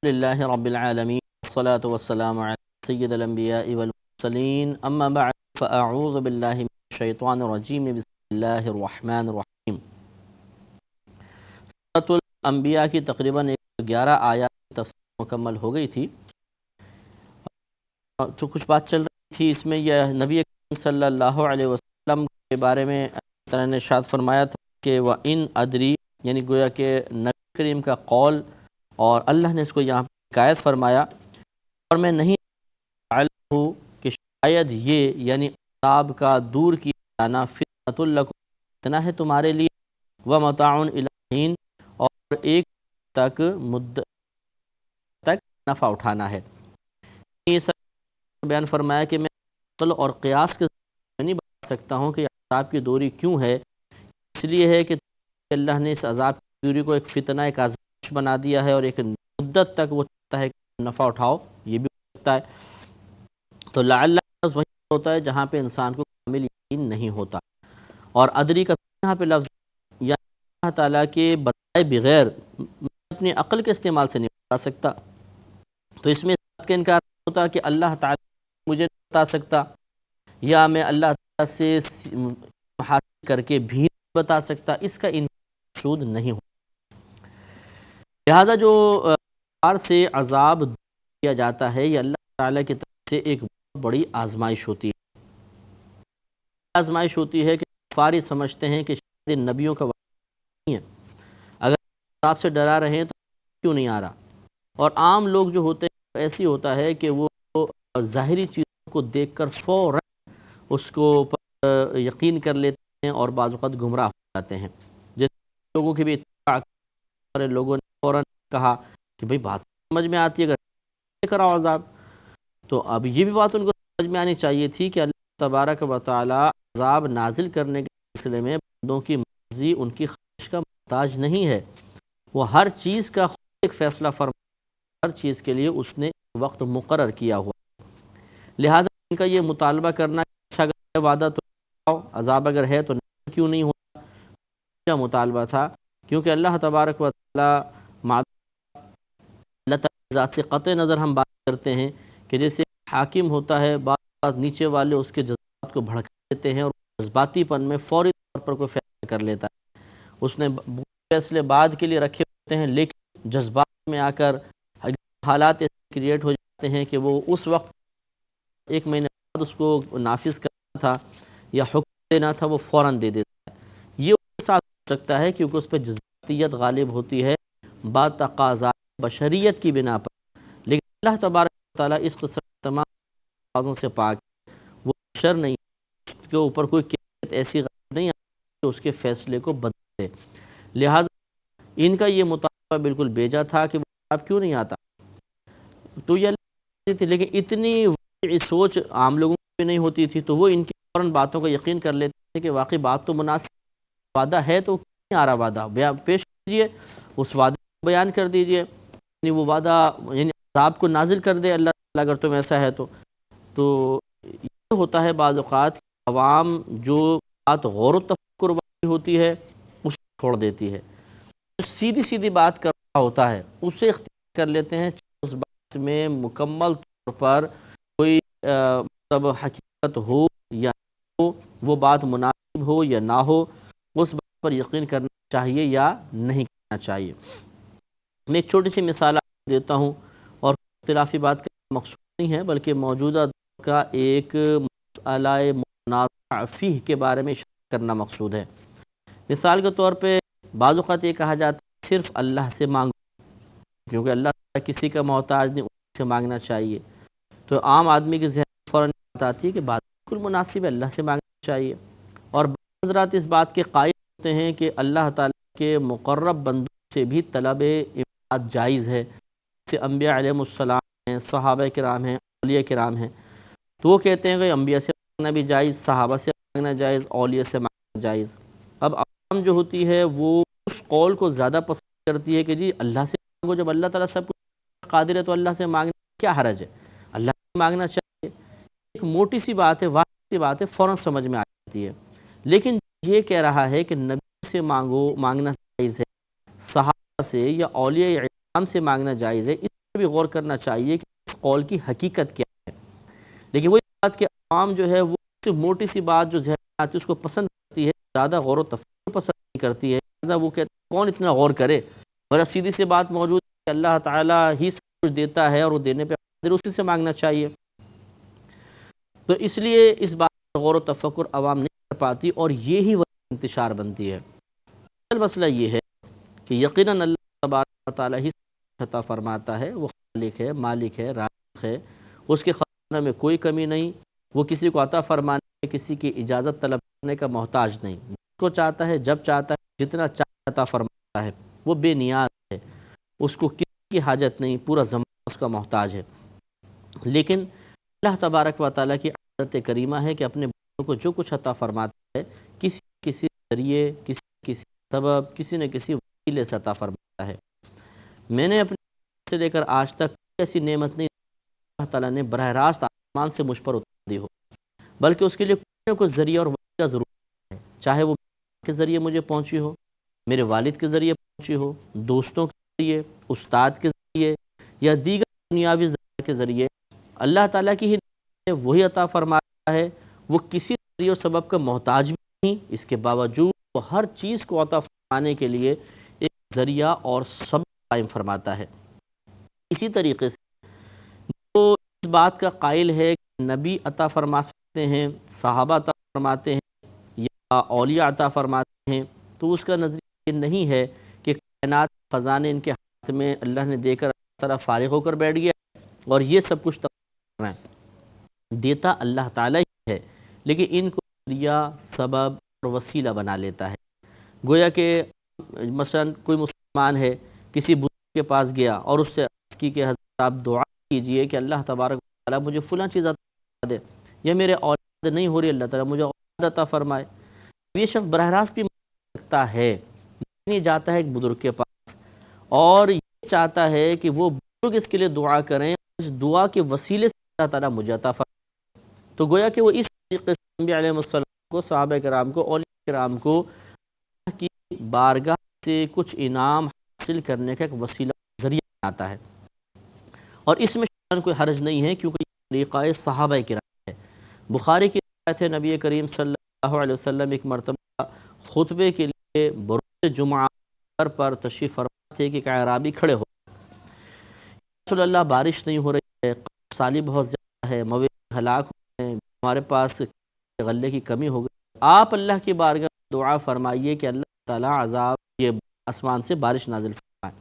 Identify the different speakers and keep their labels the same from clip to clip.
Speaker 1: للہ رب العالمین والصلاة والسلام علی سید الانبیاء والمرسلین اما بعد فاعوذ باللہ من الشیطان الرجیم بسم اللہ الرحمن الرحیم۔ سورۃ الانبیاء کی تقریباً 11 آیات کی تفسیر مکمل ہو گئی تھی، تو کچھ بات چل رہی تھی اس میں یہ نبی کریم صلی اللہ علیہ وسلم کے بارے میں اللہ تعالیٰ نے ارشاد فرمایا تھا کہ وَإِنْ أَدْرِي، یعنی گویا کہ نبی کریم کا قول، اور اللہ نے اس کو یہاں پہ حکایت فرمایا، اور میں نہیں ہوں کہ شاید یہ یعنی عذاب کا دور کیا جانا فتنۃ لکم، فتنہ ہے تمہارے لیے، ومتاع الی حین، اور ایک تک مدت تک نفع اٹھانا ہے۔ یہ سب بیان فرمایا کہ میں عقل اور قیاس کے ذریعے نہیں بتا سکتا ہوں کہ عذاب کی دوری کیوں ہے، اس لیے ہے کہ اللہ نے اس عذاب کی دوری کو ایک فتنہ، ایک آزمائش بنا دیا ہے، اور ایک مدت تک وہ چاہتا ہے کہ نفع اٹھاؤ، یہ بھی ہو سکتا ہے۔ تو لعل وہی ہوتا ہے جہاں پہ انسان کو کامل یقین نہیں ہوتا، اور ادری کا یہاں پہ لفظ یا اللہ تعالیٰ کے بتائے بغیر میں اپنی عقل کے استعمال سے نہیں بتا سکتا، تو اس میں اس بات کا انکار ہوتا کہ اللہ تعالیٰ مجھے نہیں بتا سکتا، یا میں اللہ تعالیٰ سے حاصل کر کے بھی نہیں بتا سکتا، اس کا انکار مقصود نہیں ہوتا۔ لہذا جو سے عذاب دیا جاتا ہے یہ اللہ تعالیٰ کی طرف سے ایک بہت بڑی آزمائش ہوتی ہے۔ آزمائش ہوتی ہے کہ کفار سمجھتے ہیں کہ شاید نبیوں کا وعدہ نہیں ہے، اگر عذاب سے ڈرا رہے ہیں تو کیوں نہیں آ رہا، اور عام لوگ جو ہوتے ہیں ایسی ہوتا ہے کہ وہ ظاہری چیزوں کو دیکھ کر فوراً اس کو یقین کر لیتے ہیں اور بعض اوقات گمراہ ہو جاتے ہیں۔ جیسے لوگوں کی بھی اتفاق، لوگوں نے فوراً کہا کہ بھئی بات سمجھ میں آتی ہے، اگر کراؤ عذاب، تو اب یہ بھی بات ان کو سمجھ میں آنی چاہیے تھی کہ اللہ تبارک و تعالی عذاب نازل کرنے کے سلسلے میں بندوں کی مرضی ان کی خواہش کا محتاج نہیں ہے، وہ ہر چیز کا خود ایک فیصلہ فرما، ہر چیز کے لیے اس نے وقت مقرر کیا ہوا، لہٰذا ان کا یہ مطالبہ کرنا کہ اگر وعدہ تو کراؤ، عذاب اگر ہے تو کیوں نہیں ہوا، کیا مطالبہ تھا، کیونکہ اللہ تبارک و تعالی اللہ تعالیٰ ذات سے قطع نظر ہم بات کرتے ہیں کہ جیسے حاکم ہوتا ہے، بعض نیچے والے اس کے جذبات کو بھڑکا دیتے ہیں اور جذباتی پن میں فوری طور پر کوئی فیصلہ کر لیتا ہے، اس نے فیصلے بعد کے لیے رکھے ہوتے ہیں، لیکن جذبات میں آ کر حالات ایسے کریٹ ہو جاتے ہیں کہ وہ اس وقت ایک مہینے بعد اس کو نافذ کرنا تھا یا حکم دینا تھا وہ فوراً دے دیتا ہے۔ یہ اس کے ساتھ ہو سکتا ہے کیونکہ اس پہ جذباتیت غالب ہوتی ہے با تقاضا بشریت کی بنا پر، لیکن اللہ تبارک و تعالیٰ اس قسم تمام بازوں سے پاک، وہ بشر نہیں، اس کے اوپر کوئی کیفیت ایسی غالب نہیں آتی کہ اس کے فیصلے کو بدل دے، لہٰذا ان کا یہ مطالبہ بالکل بیجا تھا کہ وہ اب کیوں نہیں آتا، تو یہ اللہ تھی، لیکن اتنی واقعی سوچ عام لوگوں کی نہیں ہوتی تھی، تو وہ ان کی فوراً باتوں کا یقین کر لیتے تھے کہ واقعی بات تو مناسب، وعدہ ہے تو کیوں نہیں آ رہا، وعدہ پیش کیجیے، اس وعدے کو بیان کر دیجیے، یعنی وہ وعدہ یعنی عذاب کو نازل کر دے اللہ تعالیٰ اگر تم ایسا ہے تو یہ ہوتا ہے بعض اوقات عوام جو بات غور و تفکر والی ہوتی ہے اسے چھوڑ دیتی ہے، سیدھی سیدھی بات کر رہا ہوتا ہے اسے اختیار کر لیتے ہیں، اس بات میں مکمل طور پر کوئی مطلب حقیقت ہو یا نہ ہو، وہ بات مناسب ہو یا نہ ہو، اس بات پر یقین کرنا چاہیے یا نہیں کرنا چاہیے۔ میں ایک چھوٹی سی مثال آپ دیتا ہوں، اور اختلافی بات کا مقصود نہیں ہے بلکہ موجودہ دور کا ایک مسئلہ منازع فیہ کے بارے میں اشارہ کرنا مقصود ہے۔ مثال کے طور پہ بعض اوقات یہ کہا جاتا ہے صرف اللہ سے مانگو، کیونکہ اللہ تعالیٰ کسی کا محتاج نہیں، ان سے مانگنا چاہیے، تو عام آدمی کے ذہن میں فوراً بات آتی ہے کہ بات بالکل مناسب ہے، اللہ سے مانگنا چاہیے، اور بعض حضرات اس بات کے قائل ہوتے ہیں کہ اللہ تعالیٰ کے مقرب بندوں سے بھی طلب امداد جائز ہے، جیسے انبیاء علیہ السلام ہیں، صحابہ کرام ہیں، اولیاء کرام ہیں، تو وہ کہتے ہیں کہ انبیاء سے مانگنا بھی جائز، صحابہ سے مانگنا جائز، اولیاء سے مانگنا جائز۔ اب عوام جو ہوتی ہے وہ اس قول کو زیادہ پسند کرتی ہے کہ جی اللہ سے مانگو، جب اللہ تعالیٰ سب کچھ قادر ہے تو اللہ سے مانگنا کیا حرج ہے، اللہ سے مانگنا چاہیے، ایک موٹی سی بات ہے، واضح سی بات ہے، فوراً سمجھ میں آ جاتی ہے، لیکن یہ کہہ رہا ہے کہ نبی سے مانگنا جائز ہے، صحابہ سے یا اولیاء اعظام سے مانگنا جائز ہے، اس بھی غور کرنا چاہیے کہ اس قول کی حقیقت کیا ہے. لیکن وہی بات کہ عوام جو ہے وہ صرف موٹی سی بات جو ذہن میں آتی ہے اس کو پسند کرتی ہے، زیادہ غور و تفکر پسند نہیں کرتی ہے. لہٰذا وہ کہتے ہیں کون اتنا غور کرے، اور سیدھی سی بات موجود ہے کہ اللہ تعالیٰ ہی سب کچھ دیتا ہے اور وہ دینے پہ قادر، اسی سے مانگنا چاہیے. تو اس لیے اس بات پر غور و تفکر عوام نہیں کر پاتی، اور یہی وجہ انتشار بنتی ہے. اصل مسئلہ یہ ہے کہ یقیناً اللہ تبارک و تعالیٰ ہی عطا فرماتا ہے، وہ خالق ہے، مالک ہے، رازق ہے، اس کے خزانہ میں کوئی کمی نہیں. وہ کسی کو عطا فرمانے میں کسی کی اجازت طلب کرنے کا محتاج نہیں، جس کو چاہتا ہے جب چاہتا ہے جتنا چاہتا عطا فرماتا ہے. وہ بے نیاز ہے، اس کو کسی کی حاجت نہیں، پورا زمانہ اس کا محتاج ہے. لیکن اللہ تبارک و تعالیٰ کی عادت کریمہ ہے کہ اپنے بندوں کو جو کچھ عطا فرماتا ہے کسی ذریعے، کسی سبب، کسی نہ کسی وسیلے سے عطا فرماتا ہے. میں نے اپنے سے لے کر آج تک ایسی نعمت نہیں اللہ تعالیٰ نے براہ راست آسمان سے مجھ پر اتار دی ہو، بلکہ اس کے لیے کوئی نہ کوئی ذریعہ اور وسیلہ ضرور ہے. چاہے وہ کے ذریعے مجھے پہنچی ہو، میرے والد کے ذریعے پہنچی ہو، دوستوں کے ذریعے، استاد کے ذریعے، یا دیگر دنیاوی ذرائع کے ذریعے. اللہ تعالیٰ کی ہی نعمت ہے، وہی عطا فرماتا ہے. وہ کسی ذریعے و سبب کا محتاج بھی نہیں، اس کے باوجود وہ ہر چیز کو عطا فرمانے کے لیے ایک ذریعہ اور سبب قائم فرماتا ہے. اسی طریقے سے جو اس بات کا قائل ہے کہ نبی عطا فرما سکتے ہیں، صحابہ عطا فرماتے ہیں، یا اولیاء عطا فرماتے ہیں، تو اس کا نظریہ یہ نہیں ہے کہ کائنات خزانے ان کے ہاتھ میں اللہ نے دے کر سارا فارغ ہو کر بیٹھ گیا اور یہ سب کچھ کر رہے ہیں. دیتا اللہ تعالیٰ ہی ہے، لیکن ان کو ذریعہ، سبب اور وسیلہ بنا لیتا ہے. گویا کہ مثلا کوئی مسلمان ہے، کسی بزرگ کے پاس گیا اور اس سے عرض کی کہ حضرت آپ دعا کیجئے کہ اللہ تبارک و تعالیٰ مجھے فلاں چیز عطا دے، یا میرے اولاد نہیں ہو رہی اللہ تعالیٰ مجھے اولاد عطا فرمائے. یہ شخص براہ راست بھی مانگ سکتا ہے، لیکن یہ جاتا ہے ایک بزرگ کے پاس اور یہ چاہتا ہے کہ وہ بزرگ اس کے لیے دعا کریں، اس دعا کے وسیلے سے اللہ تعالیٰ مجھے عطا فرمائے. تو گویا کہ وہ اس طریقے سے انبیاء علیہ السلام کو، صحابہ کرام کو، اولیاء کرام کو اللہ کی بارگاہ سے کچھ انعام حاصل کرنے کا ایک وسیلہ ذریعہ بناتا ہے. اور اس میں شان کوئی حرج نہیں ہے، کیونکہ یہ طریقہ صحابہ کرام ہے. بخاری کی روایت ہے، نبی کریم صلی اللہ علیہ وسلم ایک مرتبہ خطبے کے لیے بروز جمعہ پر تشریف فرما تھے کہ ایک اعرابی کھڑے ہو، رسول اللہ بارش نہیں ہو رہی ہے، سالی بہت زیادہ ہے، مویشی ہلاک ہو گئے ہیں، ہمارے پاس غلے کی کمی ہو گئی، آپ اللہ کی بارگاہ میں دعا فرمائیے کہ اللہ تعالیٰ عذاب یہ آسمان سے بارش نازل فرمائے.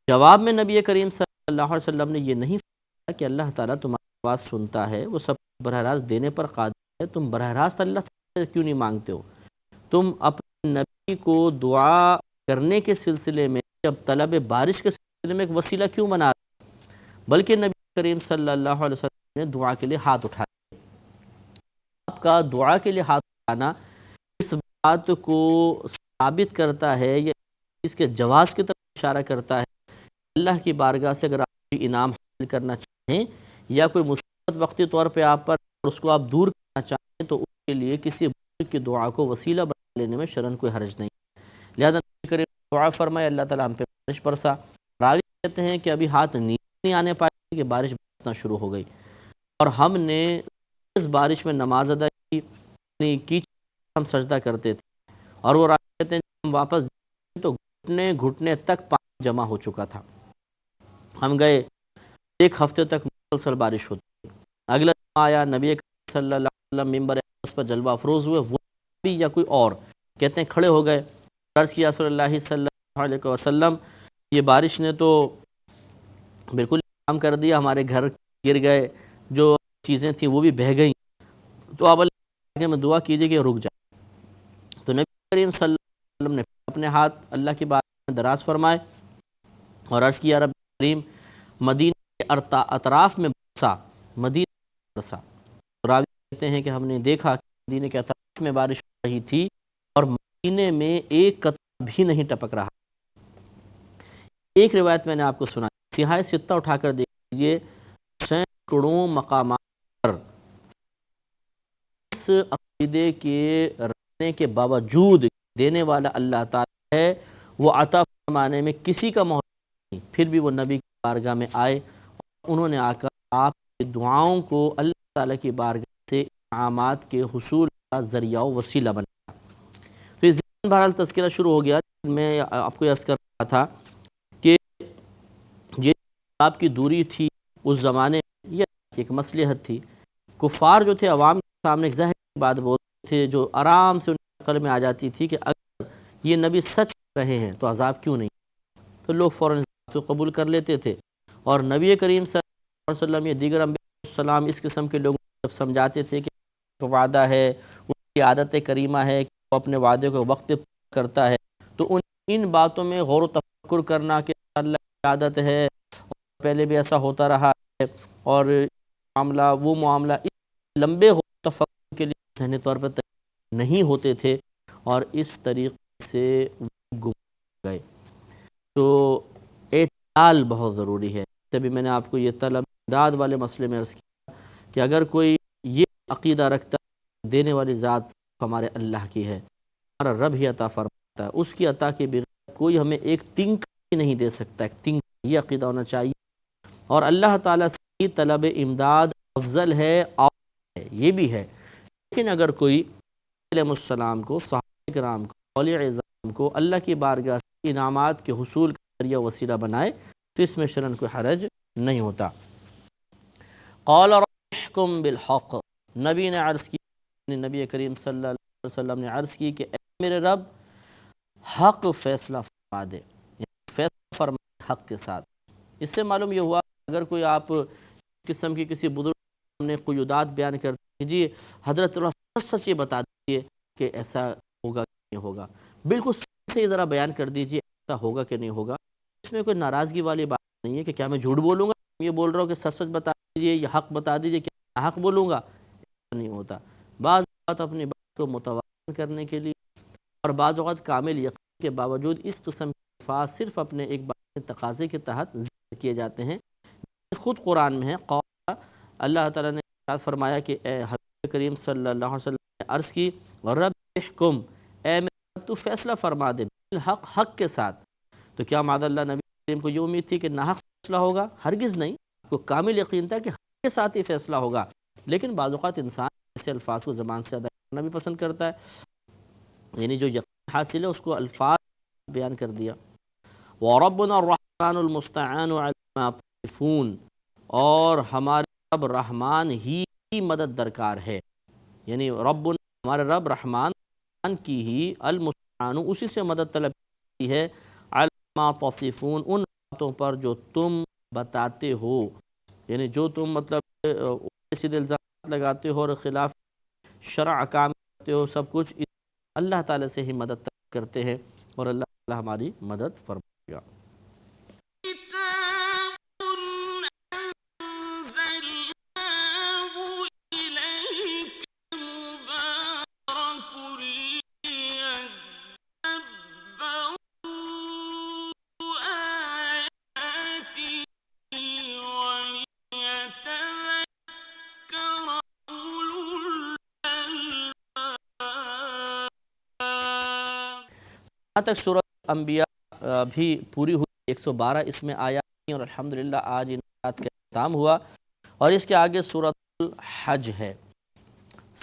Speaker 1: جواب میں نبی کریم صلی اللہ علیہ وسلم نے یہ نہیں فرمایا کہ اللہ تعالیٰ تمہاری آواز سنتا ہے، وہ سب براہ راست دینے پر قادر ہے، تم براہ راست اللہ تعالیٰ سے کیوں نہیں مانگتے ہو؟ تم اپنے نبی کو دعا کرنے کے سلسلے میں، جب طلب بارش کے سلسلے میں ایک وسیلہ کیوں بنا رہے؟ بلکہ نبی کریم صلی اللہ علیہ وسلم نے دعا کے لیے ہاتھ اٹھایا. آپ کا دعا کے لیے ہاتھ اٹھانا اس بات کو ثابت کرتا ہے یا اس کے جواز کی طرف اشارہ کرتا ہے. اللہ کی بارگاہ سے اگر آپ کوئی انعام حاصل کرنا چاہیں یا کوئی مصیبت وقتی طور پہ آپ پر اس کو آپ دور کرنا چاہیں، تو اس کے لیے کسی بزرگ کی دعا کو وسیلہ بنا لینے میں شرعاً کوئی حرج نہیں. لہذا نبی کریم دعا فرمائے، اللہ تعالیٰ ہم پہ بارش برسا. راوی کہتے ہیں کہ ابھی ہاتھ نیچے نہیں آنے پائے کہ بارش برسنا شروع ہو گئی، اور ہم نے اس بارش میں نماز ادا کی، ہم سجدہ کرتے تھے. اور وہ راوی کہتے ہیں کہ ہم واپس تو گھٹنے تک پانی جمع ہو چکا تھا. ہم گئے، ایک ہفتے تک مسلسل بارش ہوتی. اگلا آیا، نبی صلی اللہ علیہ وسلم ممبر اس پر جلوہ افروز ہوئے، وہ بھی یا کوئی اور کہتے ہیں کھڑے ہو گئے، عرض کیا رسول اللہ صلی اللہ علیہ وسلم یہ بارش نے تو بالکل کام کر دیا، ہمارے گھر گر گئے، جو چیزیں تھیں وہ بھی بہہ گئیں، تو آپ اللہ میں دعا کیجئے کہ رک جائے. تو نبی کریم صلی اللہ علیہ وسلم نے اپنے ہاتھ اللہ کی بارگاہ میں دراز فرمائے اور عرض کیا رب کریم مدینہ کے اطراف میں برسا، مدینہ میں برسا. راوی کہتے ہیں کہ ہم نے دیکھا کہ مدینہ کے اطراف میں بارش ہو رہی تھی اور مدینہ میں ایک قطرہ بھی نہیں ٹپک رہا. ایک روایت میں نے آپ کو سنا، سیاہ ستہ اٹھا کر دیکھ لیجیے، سینکڑوں مقامات پر اس عقیدے کے رہنے کے باوجود دینے والا اللہ تعالی ہے، وہ عطا فرمانے میں کسی کا محتاج نہیں، پھر بھی وہ نبی بارگاہ میں آئے اور انہوں نے آ کر آپ کی دعاؤں کو اللہ تعالیٰ کی بارگاہ سے انعامات کے حصول کا ذریعہ و وسیلہ بنایا۔ تو اس ضمن بہرحال تذکرہ شروع ہو گیا۔ میں آپ کو عرض کر رہا تھا کہ یہ آپ کی دوری تھی اس زمانے میں، یہ ایک مصلحت تھی۔ کفار جو تھے عوام کے سامنے ایک ظاہر بات بولتے تھے جو آرام سے ان کی عقل میں آ جاتی تھی کہ اگر یہ نبی سچ کہہ رہے ہیں تو عذاب کیوں نہیں؟ تو لوگ فوراً اس کو قبول کر لیتے تھے، اور نبی کریم صلی اللہ علیہ وسلم یا دیگر انبیاء السلام اس قسم کے لوگوں کو جب سمجھاتے تھے کہ وعدہ ہے، اس کی عادت کریمہ ہے کہ وہ اپنے وعدے کو وقت پہ پورا کرتا ہے، تو ان باتوں میں غور و تفکر کرنا کہ اللہ کی عادت ہے، پہلے بھی ایسا ہوتا رہا ہے، اور معاملہ وہ معاملہ، اس لمبے غور و تفکر کے لیے ذہنی طور پر تیار نہیں ہوتے تھے، اور اس طریقے سے وہ گم گئے۔ تو اعتدال بہت ضروری ہے۔ تبھی میں نے آپ کو یہ طلب امداد والے مسئلے میں عرض کیا کہ اگر کوئی یہ عقیدہ رکھتا ہے دینے والی ذات صرف ہمارے اللہ کی ہے، ہمارا رب ہی عطا فرماتا ہے، اس کی عطا کے بغیر کوئی ہمیں ایک تنک نہیں دے سکتا، ایک تنک، یہ عقیدہ ہونا چاہیے۔ اور اللہ تعالیٰ سے طلب امداد افضل ہے، اور یہ بھی ہے، لیکن اگر کوئی علیہ السلام کو، صحابہ کرام کو، اولیاء اعظام کو اللہ کی بارگاہ سے انعامات کے حصول کا ذریعہ وسیلہ بنائے تو اس میں شرعاً کوئی حرج نہیں ہوتا۔ قال رب احکم بالحق، نبی نے عرض کی، نبی کریم صلی اللہ علیہ وسلم نے عرض کی کہ اے میرے رب، حق فیصلہ فرما دے، فیصلہ فرما حق کے ساتھ۔ اس سے معلوم یہ ہوا اگر کوئی آپ قسم کی کسی بزرگ نے قیودات بیان کرتے ہیں، جی حضرت سچ یہ بتا دیجیے کہ ایسا ہوگا کہ نہیں ہوگا، بالکل سچ سے ذرا بیان کر دیجیے ایسا ہوگا کہ نہیں ہوگا۔ اس میں کوئی ناراضگی والی بات نہیں ہے کہ کیا میں جھوٹ بولوں گا، یہ بول رہا ہوں کہ سچ سچ بتا دیجیے، یہ حق بتا دیجیے، کیا حق بولوں گا؟ ایسا نہیں ہوتا۔ بعض اوقات اپنی بات کو متوازن کرنے کے لیے اور بعض اوقات کامل یقین کے باوجود اس قسم کے الفاظ صرف اپنے ایک بات کے تقاضے کے تحت ذکر کیے جاتے ہیں۔ خود قرآن میں ہے، قال، اللہ تعالیٰ نے ارشاد فرمایا کہ اے حبیب کریم صلی اللہ علیہ وسلم نے عرض کی، رب احکم، اے میرے رب تو فیصلہ فرما دے، بالحق، حق کے ساتھ۔ تو کیا معاذ اللہ نبی کریم کو یہ امید تھی کہ ناحق فیصلہ ہوگا؟ ہرگز نہیں، کو کامل یقین تھا کہ حق کے ساتھ ہی فیصلہ ہوگا، لیکن بعض اوقات انسان ایسے الفاظ کو زبان سے ادا کرنا بھی پسند کرتا ہے، یعنی جو یقین حاصل ہے اس کو الفاظ بیان کر دیا۔ وَرَبُّنَا الرَّحْمَنُ الْمُسْتَعَانُ عَلَىٰ مَا تَصِفُونَ، اور ہمارے رب رحمان ہی کی مدد درکار ہے، یعنی رب، ہمارے رب رحمان کی ہی، المستعان، اسی سے مدد طلب کی ہے، عَلَىٰ مَا تَصِفُونَ، ان باتوں پر جو تم بتاتے ہو، یعنی جو تم مطلب سیدھے الزامات لگاتے ہو اور خلاف شرع احکام کرتے ہو، سب کچھ اللہ تعالیٰ سے ہی مدد طلب کرتے ہیں، اور اللہ تعالیٰ ہماری مدد فرمائے گا۔ یہاں تک سورۃ انبیاء بھی پوری ہوئی، 112 اس میں آیات ہیں، اور الحمدللہ آج ان آیات کا اختتام ہوا، اور اس کے آگے سورۃ الحج ہے۔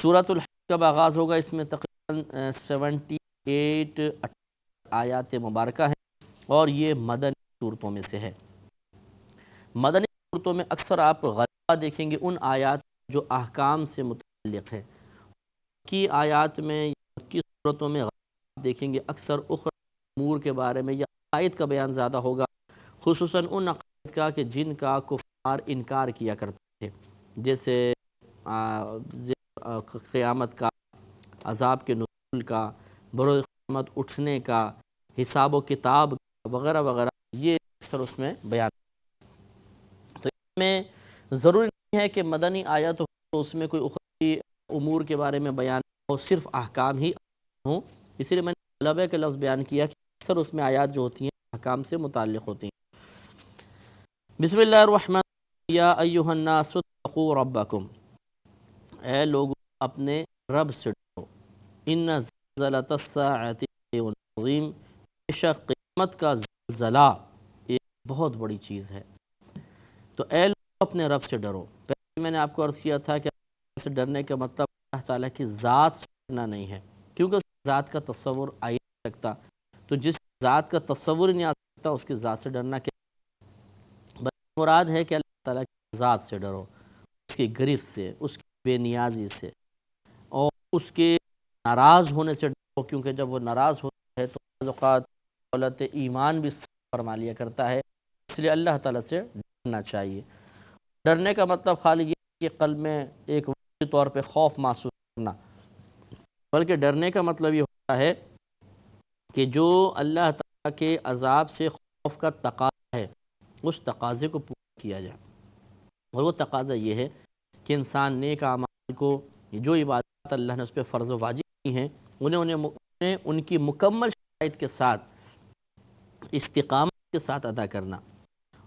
Speaker 1: سورۃ الحج کب آغاز ہوگا؟ اس میں تقریباً 78 آیات مبارکہ ہیں، اور یہ مدنی صورتوں میں سے ہے۔ مدنی صورتوں میں اکثر آپ غلبہ دیکھیں گے ان آیات جو احکام سے متعلق ہیں، کی آیات میں یا کی صورتوں میں دیکھیں گے اکثر اخروی امور کے بارے میں یا عقائد کا بیان زیادہ ہوگا، خصوصاً ان عقائد کا کہ جن کا کفار انکار کیا کرتے تھے، جیسے قیامت کا، عذاب کے نزول کا، بروز قیامت اٹھنے کا، حساب و کتاب وغیرہ وغیرہ، یہ اکثر اس میں بیان۔ تو اس میں ضروری نہیں ہے کہ مدنی آیت ہو اس میں کوئی اخروی امور کے بارے میں بیان ہو، صرف احکام ہی ہوں، اسی لیے میں نے غلبہ کے لفظ بیان کیا کہ اکثر اس میں آیات جو ہوتی ہیں احکام سے متعلق ہوتی ہیں۔ بسم اللہ الرحمن الرحیم، یا ایھا الناس اتقوا ربکم، اے لوگو اپنے رب سے ڈرو، ان زلزلۃ الساعۃ شیء عظیم، بے شک قیامت کا زلزلہ ایک بہت بڑی چیز ہے۔ تو اے لوگ اپنے رب سے ڈرو۔ پہلے میں نے آپ کو عرض کیا تھا کہ اللہ سے ڈرنے کا مطلب اللہ تعالیٰ کی ذات سے ڈرنا نہیں ہے، کیونکہ اس کی ذات کا تصور آ ہی نہیں سکتا۔ تو جس ذات کا تصور ہی نہیں آ سکتا اس کی ذات سے ڈرنا کیا؟ بس مراد ہے کہ اللہ تعالیٰ کی ذات سے ڈرو، اس کی گرفت سے، اس کی بے نیازی سے، اور اس کے ناراض ہونے سے ڈرو، کیونکہ جب وہ ناراض ہوتا ہے تو بعض اوقات دولت ایمان بھی فرما لیا کرتا ہے، اس لیے اللہ تعالیٰ سے ڈرنا چاہیے۔ ڈرنے کا مطلب خالی یہ کہ قلب میں ایک وقتی طور پہ خوف محسوس کرنا، بلکہ ڈرنے کا مطلب یہ ہوتا ہے کہ جو اللہ تعالیٰ کے عذاب سے خوف کا تقاضا ہے اس تقاضے کو پورا کیا جائے، اور وہ تقاضا یہ ہے کہ انسان نیک اعمال کو، جو عبادات اللہ نے اس پہ فرض و واجب کی ہیں، انہیں ان کی مکمل شرائط کے ساتھ، استقامت کے ساتھ ادا کرنا،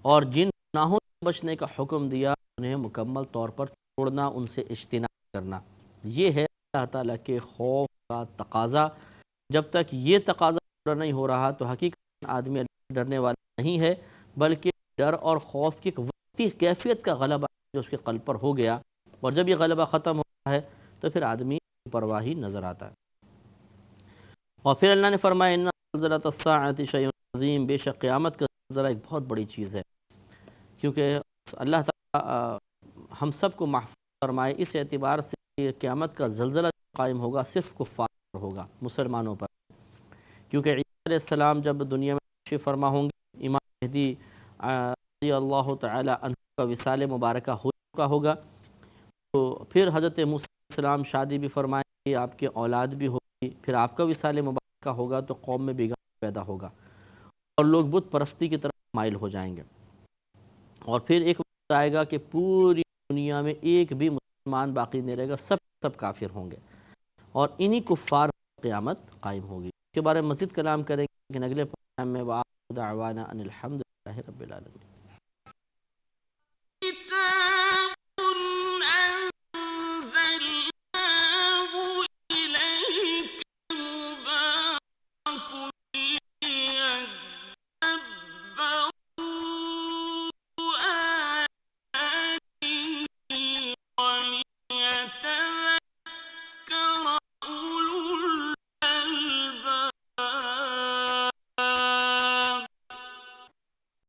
Speaker 1: اور جن گناہوں سے بچنے کا حکم دیا انہیں مکمل طور پر چھوڑنا، ان سے اجتناب کرنا۔ یہ ہے اللہ تعالیٰ کے خوف کا تقاضا۔ جب تک یہ تقاضا پورا نہیں ہو رہا تو حقیقت آدمی اللہ سے ڈرنے والا نہیں ہے، بلکہ ڈر اور خوف کی ایک وقتی کیفیت کا غلبہ جو اس کے قلب پر ہو گیا، اور جب یہ غلبہ ختم ہوتا ہے تو پھر آدمی پرواہی نظر آتا ہے۔ اور پھر اللہ نے فرمایا ان زلزلۃ الساعۃ شیء عظیم، بے شک قیامت کا زلزلہ ایک بہت بڑی چیز ہے، کیونکہ اللہ تعالیٰ ہم سب کو محفوظ فرمائے اس اعتبار سے کہ قیامت کا زلزلہ قائم ہوگا صرف کفار پر ہوگا، مسلمانوں پر، کیونکہ عیسیٰ علیہ السلام جب دنیا میں تشریف فرما ہوں گے، امام مہدی رضی اللہ تعالی عنہ کا وصال مبارکہ ہو چکا ہوگا، تو پھر حضرت موسیٰ علیہ السلام شادی بھی فرمائیں گے، آپ کی اولاد بھی ہوگی، پھر آپ کا وصال مبارکہ ہوگا تو قوم میں بگاڑ پیدا ہوگا اور لوگ بت پرستی کی طرف مائل ہو جائیں گے، اور پھر ایک وقت آئے گا کہ پوری دنیا میں ایک بھی مسلمان باقی نہیں رہے گا، سب کافر ہوں گے، اور انہی کفار قیامت قائم ہوگی۔ اس کے بارے میں مزید کلام کریں گے لیکن اگلے پروگرام میں، وآخر دعوانا ان الحمد للہ رب العالمین۔